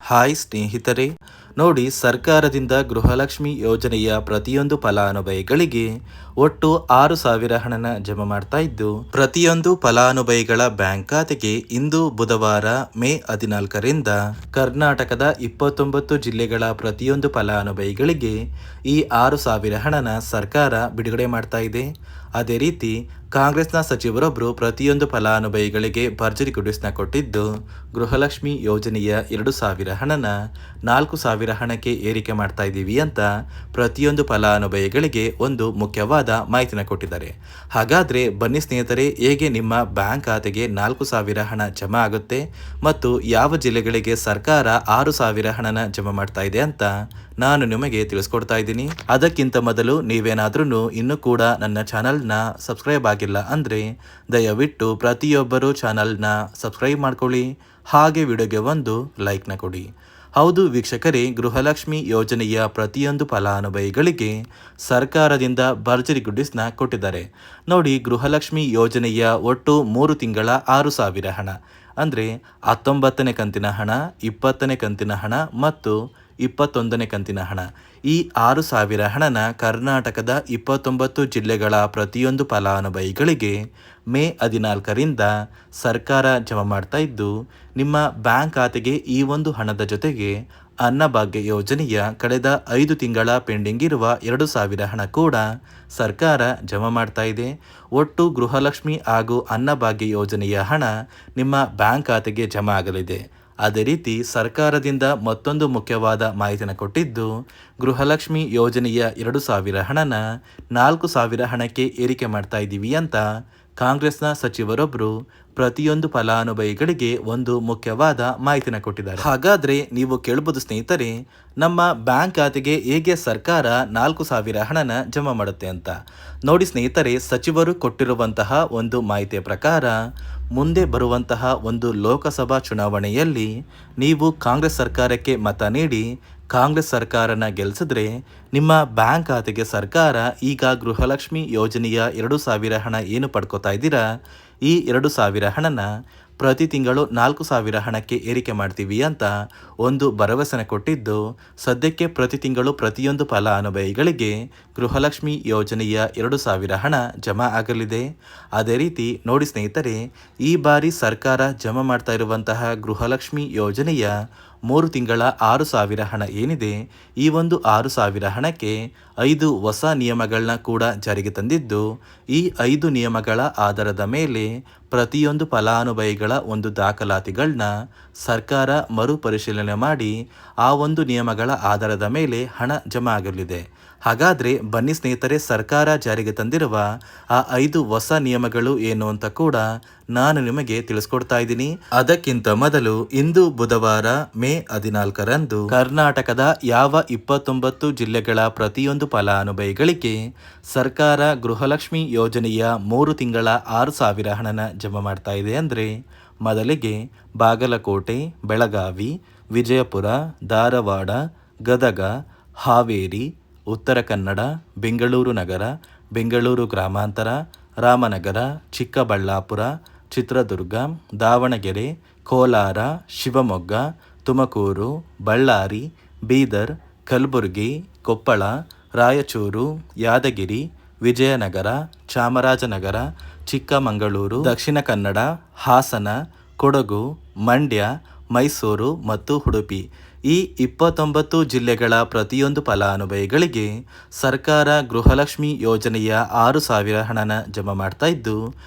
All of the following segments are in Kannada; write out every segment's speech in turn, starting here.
ಹಾಯ್ ಸ್ನೇಹಿತರೆ, ನೋಡಿ ಸರ್ಕಾರದಿಂದ ಗೃಹಲಕ್ಷ್ಮಿ ಯೋಜನೆಯ ಪ್ರತಿಯೊಂದು ಫಲಾನುಭವಿಗಳಿಗೆ ಒಟ್ಟು 6,000 ಹಣನ ಜಮಾ ಮಾಡ್ತಾ ಇದ್ದು, ಪ್ರತಿಯೊಂದು ಫಲಾನುಭವಿಗಳ ಬ್ಯಾಂಕ್ ಖಾತೆಗೆ ಇಂದು ಬುಧವಾರ ಮೇ 14ರಿಂದ ಕರ್ನಾಟಕದ 29 ಜಿಲ್ಲೆಗಳ ಪ್ರತಿಯೊಂದು ಫಲಾನುಭವಿಗಳಿಗೆ ಈ 6,000 ಹಣನ ಸರ್ಕಾರ ಬಿಡುಗಡೆ ಮಾಡ್ತಾ ಇದೆ. ಅದೇ ರೀತಿ ಕಾಂಗ್ರೆಸ್ನ ಸಚಿವರೊಬ್ಬರು ಪ್ರತಿಯೊಂದು ಫಲಾನುಭವಿಗಳಿಗೆ ಭರ್ಜರಿ ಗುಡ್ಡಿಸ್ನ ಕೊಟ್ಟಿದ್ದು, ಗೃಹಲಕ್ಷ್ಮಿ ಯೋಜನೆಯ 2,000 ಹಣನ 4,000 ಹಣಕ್ಕೆ ಏರಿಕೆ ಮಾಡ್ತಾ ಇದ್ದೀವಿ ಅಂತ ಪ್ರತಿಯೊಂದು ಫಲಾನುಭವಿಗಳಿಗೆ ಒಂದು ಮುಖ್ಯವಾದ ಮಾಹಿತಿನ ಕೊಟ್ಟಿದ್ದಾರೆ. ಹಾಗಾದ್ರೆ ಬನ್ನಿ ಸ್ನೇಹಿತರೆ, ಹೇಗೆ ನಿಮ್ಮ ಬ್ಯಾಂಕ್ ಖಾತೆಗೆ 4,000 ಹಣ ಜಮಾ ಆಗುತ್ತೆ ಮತ್ತು ಯಾವ ಜಿಲ್ಲೆಗಳಿಗೆ ಸರ್ಕಾರ 6,000 ಹಣನ ಜಮಾ ಮಾಡ್ತಾ ಇದೆ ಅಂತ ನಾನು ನಿಮಗೆ ತಿಳಿಸ್ಕೊಡ್ತಾ ಇದ್ದೀನಿ. ಅದಕ್ಕಿಂತ ಮೊದಲು ನೀವೇನಾದ್ರೂ ಇನ್ನೂ ಕೂಡ ನನ್ನ ಚಾನಲ್ನ ಸಬ್ಸ್ಕ್ರೈಬ್ ಆಗಿಲ್ಲ ಅಂದರೆ ದಯವಿಟ್ಟು ಪ್ರತಿಯೊಬ್ಬರು ಚಾನಲ್ನ ಸಬ್ಸ್ಕ್ರೈಬ್ ಮಾಡ್ಕೊಳ್ಳಿ, ಹಾಗೆ ವಿಡಿಯೋಗೆ ಒಂದು ಲೈಕ್ನ ಕೊಡಿ. ಹೌದು ವೀಕ್ಷಕರೇ, ಗೃಹಲಕ್ಷ್ಮಿ ಯೋಜನೆಯ ಪ್ರತಿಯೊಂದು ಫಲಾನುಭವಿಗಳಿಗೆ ಸರ್ಕಾರದಿಂದ ಭರ್ಜರಿ ಗುಡ್ಡಿಸ್ನ ಕೊಟ್ಟಿದ್ದಾರೆ. ನೋಡಿ, ಗೃಹಲಕ್ಷ್ಮಿ ಯೋಜನೆಯ ಒಟ್ಟು 3 ತಿಂಗಳ 6,000 ಹಣ ಅಂದರೆ 19ನೇ ಕಂತಿನ ಹಣ, 20ನೇ ಕಂತಿನ ಹಣ ಮತ್ತು 21ನೇ ಕಂತಿನ ಹಣ, ಈ 6,000 ಹಣನ ಕರ್ನಾಟಕದ 29 ಜಿಲ್ಲೆಗಳ ಪ್ರತಿಯೊಂದು ಫಲಾನುಭವಿಗಳಿಗೆ ಮೇ 14ರಿಂದ ಸರ್ಕಾರ ಜಮಾ ಮಾಡ್ತಾ ಇದ್ದು, ನಿಮ್ಮ ಬ್ಯಾಂಕ್ ಖಾತೆಗೆ ಈ ಒಂದು ಹಣದ ಜೊತೆಗೆ ಅನ್ನಭಾಗ್ಯ ಯೋಜನೆಯ ಕಳೆದ 5 ತಿಂಗಳ ಪೆಂಡಿಂಗ್ ಇರುವ 2,000 ಹಣ ಕೂಡ ಸರ್ಕಾರ ಜಮಾ ಮಾಡ್ತಾ ಇದೆ. ಒಟ್ಟು ಗೃಹಲಕ್ಷ್ಮಿ ಹಾಗೂ ಅನ್ನಭಾಗ್ಯ ಯೋಜನೆಯ ಹಣ ನಿಮ್ಮ ಬ್ಯಾಂಕ್ ಖಾತೆಗೆ ಜಮಾ ಆಗಲಿದೆ. ಅದೇ ರೀತಿ ಸರ್ಕಾರದಿಂದ ಮತ್ತೊಂದು ಮುಖ್ಯವಾದ ಮಾಹಿತಿನ ಕೊಟ್ಟಿದ್ದು, ಗೃಹಲಕ್ಷ್ಮಿ ಯೋಜನೆಯ 2,000 ಹಣನ 4,000 ಹಣಕ್ಕೆ ಏರಿಕೆ ಮಾಡ್ತಾ ಇದ್ದೀವಿ ಅಂತ ಕಾಂಗ್ರೆಸ್ನ ಸಚಿವರೊಬ್ಬರು ಪ್ರತಿಯೊಂದು ಫಲಾನುಭವಿಗಳಿಗೆ ಒಂದು ಮುಖ್ಯವಾದ ಮಾಹಿತಿನ ಕೊಟ್ಟಿದ್ದಾರೆ. ಹಾಗಾದ್ರೆ ನೀವು ಕೇಳಬಹುದು ಸ್ನೇಹಿತರೆ, ನಮ್ಮ ಬ್ಯಾಂಕ್ ಖಾತೆಗೆ ಹೇಗೆ ಸರ್ಕಾರ 4,000 ಹಣನ ಜಮಾ ಮಾಡುತ್ತೆ ಅಂತ. ನೋಡಿ ಸ್ನೇಹಿತರೆ, ಸಚಿವರು ಕೊಟ್ಟಿರುವಂತಹ ಒಂದು ಮಾಹಿತಿಯ ಪ್ರಕಾರ ಮುಂದೆ ಬರುವಂತಹ ಒಂದು ಲೋಕಸಭಾ ಚುನಾವಣೆಯಲ್ಲಿ ನೀವು ಕಾಂಗ್ರೆಸ್ ಸರ್ಕಾರಕ್ಕೆ ಮತ ನೀಡಿ ಕಾಂಗ್ರೆಸ್ ಸರ್ಕಾರನ ಗೆಲ್ಲಿಸಿದ್ರೆ ನಿಮ್ಮ ಬ್ಯಾಂಕ್ ಖಾತೆಗೆ ಸರ್ಕಾರ ಈಗ ಗೃಹಲಕ್ಷ್ಮಿ ಯೋಜನೆಯ 2,000 ಹಣ ಏನು ಪಡ್ಕೋತಾ ಇದ್ದೀರಾ, ಈ 2,000 ಹಣನ ಪ್ರತಿ ತಿಂಗಳು 4,000 ಹಣಕ್ಕೆ ಏರಿಕೆ ಮಾಡ್ತೀವಿ ಅಂತ ಒಂದು ಭರವಸೆನ ಕೊಟ್ಟಿದ್ದು, ಸದ್ಯಕ್ಕೆ ಪ್ರತಿ ತಿಂಗಳು ಪ್ರತಿಯೊಂದು ಫಲಾನುಭವಿಗಳಿಗೆ ಗೃಹಲಕ್ಷ್ಮಿ ಯೋಜನೆಯ 2,000 ಹಣ ಜಮಾ ಆಗಲಿದೆ. ಅದೇ ರೀತಿ ನೋಡಿ ಸ್ನೇಹಿತರೆ, ಈ ಬಾರಿ ಸರ್ಕಾರ ಜಮಾ ಮಾಡ್ತಾ ಇರುವಂತಹ ಗೃಹಲಕ್ಷ್ಮಿ ಯೋಜನೆಯ 3 ತಿಂಗಳ 6,000 ಹಣ ಏನಿದೆ, ಈ ಒಂದು 6,000 ಹಣಕ್ಕೆ 5 ಹೊಸ ನಿಯಮಗಳನ್ನ ಕೂಡ ಜಾರಿಗೆ ತಂದಿದ್ದು, ಈ 5 ನಿಯಮಗಳ ಆಧಾರದ ಮೇಲೆ ಪ್ರತಿಯೊಂದು ಫಲಾನುಭವಿಗಳ ಒಂದು ದಾಖಲಾತಿಗಳನ್ನ ಸರ್ಕಾರ ಮರುಪರಿಶೀಲನೆ ಮಾಡಿ ಆ ಒಂದು ನಿಯಮಗಳ ಆಧಾರದ ಮೇಲೆ ಹಣ ಜಮಾ ಆಗಲಿದೆ. ಹಾಗಾದರೆ ಬನ್ನಿ ಸ್ನೇಹಿತರೆ, ಸರ್ಕಾರ ಜಾರಿಗೆ ತಂದಿರುವ ಆ 5 ಹೊಸ ನಿಯಮಗಳು ಏನು ಅಂತ ಕೂಡ ನಾನು ನಿಮಗೆ ತಿಳಿಸ್ಕೊಡ್ತಾ ಇದ್ದೀನಿ. ಅದಕ್ಕಿಂತ ಮೊದಲು ಇಂದು ಬುಧವಾರ ಮೇ 14ರಂದು ಕರ್ನಾಟಕದ ಯಾವ 29 ಜಿಲ್ಲೆಗಳ ಪ್ರತಿಯೊಂದು ಫಲಾನುಭವಿಗಳಿಗೆ ಸರ್ಕಾರ ಗೃಹಲಕ್ಷ್ಮಿ ಯೋಜನೆಯ 3 ತಿಂಗಳ 6,000 ಹಣನ ಜಮಾ ಮಾಡ್ತಾ ಇದೆ ಅಂದರೆ, ಮೊದಲಿಗೆ ಬಾಗಲಕೋಟೆ, ಬೆಳಗಾವಿ, ವಿಜಯಪುರ, ಧಾರವಾಡ, ಗದಗ, ಹಾವೇರಿ, ಉತ್ತರ ಕನ್ನಡ, ಬೆಂಗಳೂರು ನಗರ, ಬೆಂಗಳೂರು ಗ್ರಾಮಾಂತರ, ರಾಮನಗರ, ಚಿಕ್ಕಬಳ್ಳಾಪುರ, ಚಿತ್ರದುರ್ಗ, ದಾವಣಗೆರೆ, ಕೋಲಾರ, ಶಿವಮೊಗ್ಗ, ತುಮಕೂರು, ಬಳ್ಳಾರಿ, ಬೀದರ್, ಕಲಬುರಗಿ, ಕೊಪ್ಪಳ, ರಾಯಚೂರು, ಯಾದಗಿರಿ, ವಿಜಯನಗರ, ಚಾಮರಾಜನಗರ, ಚಿಕ್ಕಮಗಳೂರು, ದಕ್ಷಿಣ ಕನ್ನಡ, ಹಾಸನ, ಕೊಡಗು, ಮಂಡ್ಯ, ಮೈಸೂರು ಮತ್ತು ಉಡುಪಿ, ಈ 29 ಜಿಲ್ಲೆಗಳ ಪ್ರತಿಯೊಂದು ಫಲಾನುಭವಿಗಳಿಗೆ ಸರ್ಕಾರ ಗೃಹಲಕ್ಷ್ಮಿ ಯೋಜನೆಯ 6,000 ಹಣನ ಜಮಾ ಮಾಡ್ತಾ ಇದ್ದು,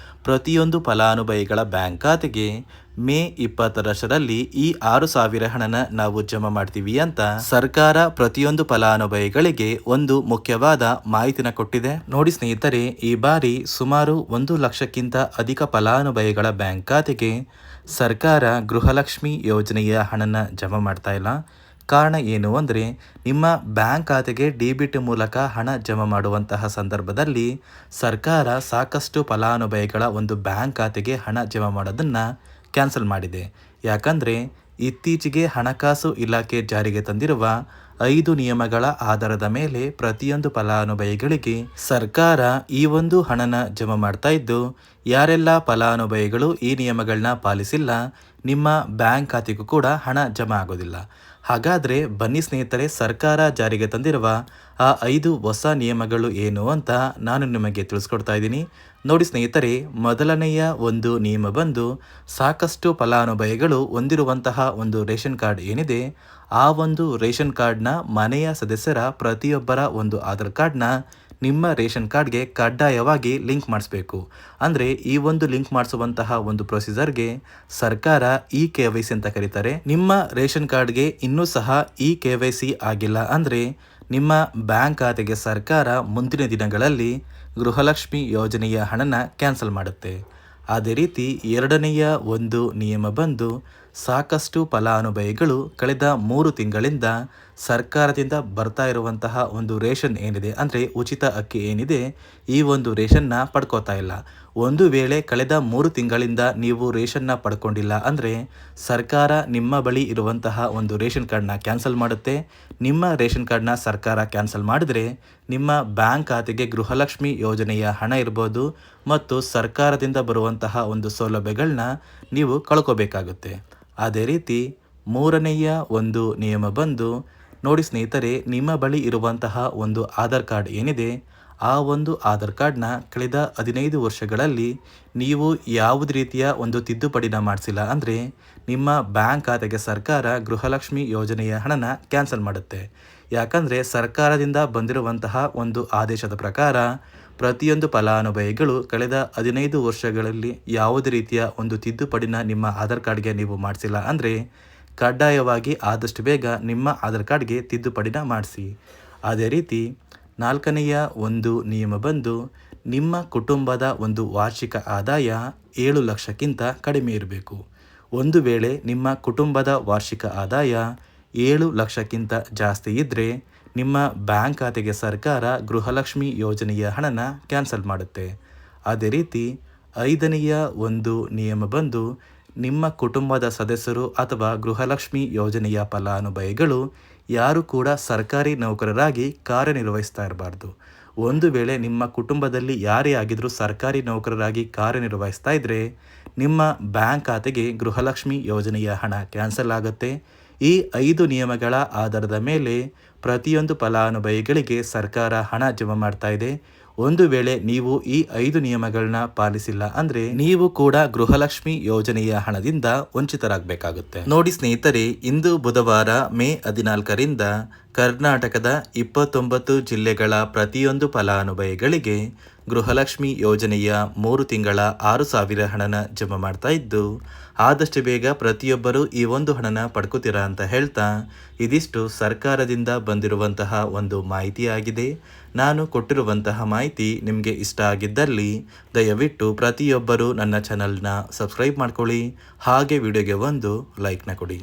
ಪ್ರತಿಯೊಂದು ಫಲಾನುಭವಿಗಳ ಬ್ಯಾಂಕ್ ಖಾತೆಗೆ ಮೇ 20ರಲ್ಲಿ ಈ 6,000 ಹಣನ ನಾವು ಜಮಾ ಮಾಡ್ತೀವಿ ಅಂತ ಸರ್ಕಾರ ಪ್ರತಿಯೊಂದು ಫಲಾನುಭವಿಗಳಿಗೆ ಒಂದು ಮುಖ್ಯವಾದ ಮಾಹಿತಿನ ಕೊಟ್ಟಿದೆ. ನೋಡಿ ಸ್ನೇಹಿತರೆ, ಈ ಬಾರಿ ಸುಮಾರು 1 ಲಕ್ಷಕ್ಕಿಂತ ಅಧಿಕ ಫಲಾನುಭವಿಗಳ ಬ್ಯಾಂಕ್ ಖಾತೆಗೆ ಸರ್ಕಾರ ಗೃಹಲಕ್ಷ್ಮಿ ಯೋಜನೆಯ ಹಣನ ಜಮಾ ಮಾಡ್ತಾ ಇಲ್ಲ. ಕಾರಣ ಏನು ಅಂದರೆ, ನಿಮ್ಮ ಬ್ಯಾಂಕ್ ಖಾತೆಗೆ ಡೆಬಿಟ್ ಮೂಲಕ ಹಣ ಜಮಾ ಮಾಡುವಂತಹ ಸಂದರ್ಭದಲ್ಲಿ ಸರ್ಕಾರ ಸಾಕಷ್ಟು ಫಲಾನುಭವಿಗಳ ಒಂದು ಬ್ಯಾಂಕ್ ಖಾತೆಗೆ ಹಣ ಜಮಾ ಮಾಡೋದನ್ನು ಕ್ಯಾನ್ಸಲ್ ಮಾಡಿದೆ. ಯಾಕಂದರೆ ಇತ್ತೀಚೆಗೆ ಹಣಕಾಸು ಇಲಾಖೆ ಜಾರಿಗೆ ತಂದಿರುವ 5 ನಿಯಮಗಳ ಆಧಾರದ ಮೇಲೆ ಪ್ರತಿಯೊಂದು ಫಲಾನುಭವಿಗಳಿಗೆ ಸರ್ಕಾರ ಈ ಒಂದು ಹಣನ ಜಮಾ ಮಾಡ್ತಾ ಇದ್ದು, ಯಾರೆಲ್ಲ ಫಲಾನುಭವಿಗಳು ಈ ನಿಯಮಗಳನ್ನ ಪಾಲಿಸಿಲ್ಲ, ನಿಮ್ಮ ಬ್ಯಾಂಕ್ ಖಾತೆಗೂ ಕೂಡ ಹಣ ಜಮಾ ಆಗೋದಿಲ್ಲ. ಹಾಗಾದರೆ ಬನ್ನಿ ಸ್ನೇಹಿತರೆ, ಸರ್ಕಾರ ಜಾರಿಗೆ ತಂದಿರುವ ಆ 5 ಹೊಸ ನಿಯಮಗಳು ಏನು ಅಂತ ನಾನು ನಿಮಗೆ ತಿಳಿಸ್ಕೊಡ್ತಾ ಇದ್ದೀನಿ. ನೋಡಿ ಸ್ನೇಹಿತರೆ, ಮೊದಲನೆಯ ಒಂದು ನಿಯಮ ಬಂದು, ಸಾಕಷ್ಟು ಫಲಾನುಭವಿಗಳು ಹೊಂದಿರುವಂತಹ ಒಂದು ರೇಷನ್ ಕಾರ್ಡ್ ಏನಿದೆ, ಆ ಒಂದು ರೇಷನ್ ಕಾರ್ಡ್ನ ಮನೆಯ ಸದಸ್ಯರ ಪ್ರತಿಯೊಬ್ಬರ ಒಂದು ಆಧಾರ್ ಕಾರ್ಡ್ನ ನಿಮ್ಮ ರೇಷನ್ ಕಾರ್ಡ್ಗೆ ಕಡ್ಡಾಯವಾಗಿ ಲಿಂಕ್ ಮಾಡಿಸ್ಬೇಕು. ಅಂದರೆ ಈ ಒಂದು ಲಿಂಕ್ ಮಾಡಿಸುವಂತಹ ಒಂದು ಪ್ರೊಸೀಜರ್ಗೆ ಸರ್ಕಾರ KYC ಅಂತ ಕರೀತಾರೆ. ನಿಮ್ಮ ರೇಷನ್ ಕಾರ್ಡ್ಗೆ ಇನ್ನೂ ಸಹ KYC ಆಗಿಲ್ಲ ಅಂದರೆ ನಿಮ್ಮ ಬ್ಯಾಂಕ್ ಖಾತೆಗೆ ಸರ್ಕಾರ ಮುಂದಿನ ದಿನಗಳಲ್ಲಿ ಗೃಹಲಕ್ಷ್ಮಿ ಯೋಜನೆಯ ಹಣನ ಕ್ಯಾನ್ಸಲ್ ಮಾಡುತ್ತೆ. ಅದೇ ರೀತಿ ಎರಡನೆಯ ಒಂದು ನಿಯಮ ಬಂದು, ಸಾಕಷ್ಟು ಫಲಾನುಭವಿಗಳು ಕಳೆದ 3 ತಿಂಗಳಿಂದ ಸರ್ಕಾರದಿಂದ ಬರ್ತಾ ಇರುವಂತಹ ಒಂದು ರೇಷನ್ ಏನಿದೆ, ಅಂದರೆ ಉಚಿತ ಅಕ್ಕಿ ಏನಿದೆ, ಈ ಒಂದು ರೇಷನ್ನ ಪಡ್ಕೋತಾ ಇಲ್ಲ. ಒಂದು ವೇಳೆ ಕಳೆದ 3 ತಿಂಗಳಿಂದ ನೀವು ರೇಷನ್ನ ಪಡ್ಕೊಂಡಿಲ್ಲ ಅಂದರೆ ಸರ್ಕಾರ ನಿಮ್ಮ ಬಳಿ ಇರುವಂತಹ ಒಂದು ರೇಷನ್ ಕಾರ್ಡ್ನ ಕ್ಯಾನ್ಸಲ್ ಮಾಡುತ್ತೆ. ನಿಮ್ಮ ರೇಷನ್ ಕಾರ್ಡ್ನ ಸರ್ಕಾರ ಕ್ಯಾನ್ಸಲ್ ಮಾಡಿದರೆ ನಿಮ್ಮ ಬ್ಯಾಂಕ್ ಖಾತೆಗೆ ಗೃಹಲಕ್ಷ್ಮಿ ಯೋಜನೆಯ ಹಣ ಇರ್ಬೋದು ಮತ್ತು ಸರ್ಕಾರದಿಂದ ಬರುವಂತಹ ಒಂದು ಸೌಲಭ್ಯಗಳನ್ನ ನೀವು ಕಳ್ಕೋಬೇಕಾಗುತ್ತೆ. ಅದೇ ರೀತಿ ಮೂರನೆಯ ಒಂದು ನಿಯಮ ಬಂದು, ನೋಡಿ ಸ್ನೇಹಿತರೆ, ನಿಮ್ಮ ಬಳಿ ಇರುವಂತಹ ಒಂದು ಆಧಾರ್ ಕಾರ್ಡ್ ಏನಿದೆ, ಆ ಒಂದು ಆಧಾರ್ ಕಾರ್ಡ್ನ ಕಳೆದ 15 ವರ್ಷಗಳಲ್ಲಿ ನೀವು ಯಾವುದೇ ರೀತಿಯ ಒಂದು ತಿದ್ದುಪಡಿನ ಮಾಡಿಸಿಲ್ಲ ಅಂದರೆ ನಿಮ್ಮ ಬ್ಯಾಂಕ್ ಖಾತೆಗೆ ಸರ್ಕಾರ ಗೃಹಲಕ್ಷ್ಮಿ ಯೋಜನೆಯ ಹಣನ ಕ್ಯಾನ್ಸಲ್ ಮಾಡುತ್ತೆ. ಯಾಕಂದರೆ ಸರ್ಕಾರದಿಂದ ಬಂದಿರುವಂತಹ ಒಂದು ಆದೇಶದ ಪ್ರಕಾರ ಪ್ರತಿಯೊಂದು ಫಲಾನುಭವಿಗಳು ಕಳೆದ 15 ವರ್ಷಗಳಲ್ಲಿ ಯಾವುದೇ ರೀತಿಯ ಒಂದು ತಿದ್ದುಪಡಿನ ನಿಮ್ಮ ಆಧಾರ್ ಕಾರ್ಡ್ಗೆ ನೀವು ಮಾಡಿಸಿಲ್ಲ ಅಂದರೆ ಕಡ್ಡಾಯವಾಗಿ ಆದಷ್ಟು ಬೇಗ ನಿಮ್ಮ ಆಧಾರ್ ಕಾರ್ಡ್ಗೆ ತಿದ್ದುಪಡಿನ ಮಾಡಿಸಿ. ಅದೇ ರೀತಿ ನಾಲ್ಕನೆಯ ಒಂದು ನಿಯಮ ಬಂದು, ನಿಮ್ಮ ಕುಟುಂಬದ ಒಂದು ವಾರ್ಷಿಕ ಆದಾಯ 7 ಲಕ್ಷಕ್ಕಿಂತ ಕಡಿಮೆ ಇರಬೇಕು. ಒಂದು ವೇಳೆ ನಿಮ್ಮ ಕುಟುಂಬದ ವಾರ್ಷಿಕ ಆದಾಯ 7 ಲಕ್ಷಕ್ಕಿಂತ ಜಾಸ್ತಿ ಇದ್ದರೆ ನಿಮ್ಮ ಬ್ಯಾಂಕ್ ಖಾತೆಗೆ ಸರ್ಕಾರ ಗೃಹಲಕ್ಷ್ಮಿ ಯೋಜನೆಯ ಹಣನ ಕ್ಯಾನ್ಸಲ್ ಮಾಡುತ್ತೆ. ಅದೇ ರೀತಿ ಐದನೆಯ ಒಂದು ನಿಯಮ ಬಂದು, ನಿಮ್ಮ ಕುಟುಂಬದ ಸದಸ್ಯರು ಅಥವಾ ಗೃಹಲಕ್ಷ್ಮಿ ಯೋಜನೆಯ ಫಲಾನುಭವಿಗಳು ಯಾರು ಕೂಡ ಸರ್ಕಾರಿ ನೌಕರರಾಗಿ ಕಾರ್ಯನಿರ್ವಹಿಸ್ತಾ ಇರಬಾರ್ದು. ಒಂದು ವೇಳೆ ನಿಮ್ಮ ಕುಟುಂಬದಲ್ಲಿ ಯಾರೇ ಆಗಿದ್ರೂ ಸರ್ಕಾರಿ ನೌಕರರಾಗಿ ಕಾರ್ಯನಿರ್ವಹಿಸ್ತಾ ಇದ್ದರೆ ನಿಮ್ಮ ಬ್ಯಾಂಕ್ ಖಾತೆಗೆ ಗೃಹಲಕ್ಷ್ಮಿ ಯೋಜನೆಯ ಹಣ ಕ್ಯಾನ್ಸಲ್ ಆಗುತ್ತೆ. ಈ 5 ನಿಯಮಗಳ ಆಧಾರದ ಮೇಲೆ ಪ್ರತಿಯೊಂದು ಫಲಾನುಭವಿಗಳಿಗೆ ಸರ್ಕಾರ ಹಣ ಜಮಾ ಮಾಡ್ತಾ ಇದೆ. ಒಂದು ವೇಳೆ ನೀವು ಈ 5 ನಿಯಮಗಳನ್ನ ಪಾಲಿಸಿಲ್ಲ ಅಂದರೆ ನೀವು ಕೂಡ ಗೃಹಲಕ್ಷ್ಮಿ ಯೋಜನೆಯ ಹಣದಿಂದ ವಂಚಿತರಾಗಬೇಕಾಗುತ್ತೆ. ನೋಡಿ ಸ್ನೇಹಿತರೆ, ಇಂದು ಬುಧವಾರ ಮೇ 14ರಿಂದ ಕರ್ನಾಟಕದ 29 ಜಿಲ್ಲೆಗಳ ಪ್ರತಿಯೊಂದು ಫಲಾನುಭವಿಗಳಿಗೆ ಗೃಹಲಕ್ಷ್ಮಿ ಯೋಜನೆಯ 3 ತಿಂಗಳ 6,000 ಹಣನ ಜಮಾ ಮಾಡ್ತಾ ಇದ್ದು, ಆದಷ್ಟು ಬೇಗ ಪ್ರತಿಯೊಬ್ಬರು ಈ ಒಂದು ಹಣನ ಪಡ್ಕೋತೀರಾ ಅಂತ ಹೇಳ್ತಾ, ಇದಿಷ್ಟು ಸರ್ಕಾರದಿಂದ ಬಂದಿರುವಂತಹ ಒಂದು ಮಾಹಿತಿಯಾಗಿದೆ. ನಾನು ಕೊಟ್ಟಿರುವಂತಹ ಮಾಹಿತಿ ನಿಮಗೆ ಇಷ್ಟ ಆಗಿದ್ದಲ್ಲಿ ದಯವಿಟ್ಟು ಪ್ರತಿಯೊಬ್ಬರು ನನ್ನ ಚಾನಲ್ನ ಸಬ್ಸ್ಕ್ರೈಬ್ ಮಾಡ್ಕೊಳ್ಳಿ, ಹಾಗೆ ವಿಡಿಯೋಗೆ ಒಂದು ಲೈಕ್ನ ಕೊಡಿ.